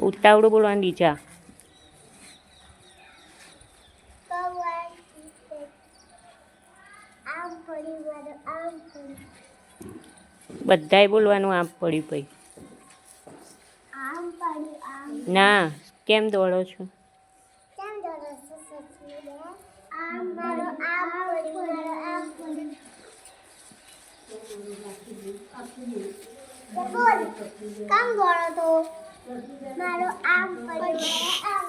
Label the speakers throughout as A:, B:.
A: ઉતાવળું બોલવાનું દીજા. બધાય બોલવાનું આમ પડ્યું પછી. ના કેમ દોડો છો?
B: કામ દોડો તો મારો આમ પડી આમ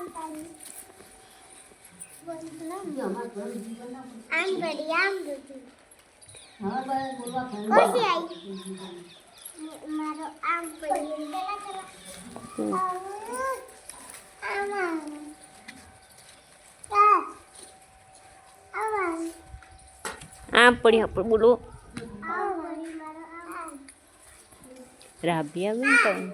B: પડી આમ દોડ્યું કોસી આવી મારો આમ પડી
A: આમ પડી આપણે બોલો. રાબિયા બેન તમે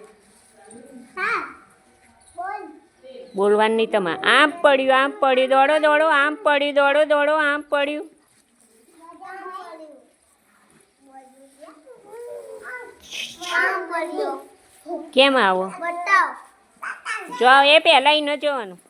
A: બોલવાનું નહીં તમારે. આમ પડ્યું દોડો દોડો આમ પડ્યું દોડો દોડો આમ પડ્યું. કેમ આવો જો એ પહેલાં ન જોવાનું.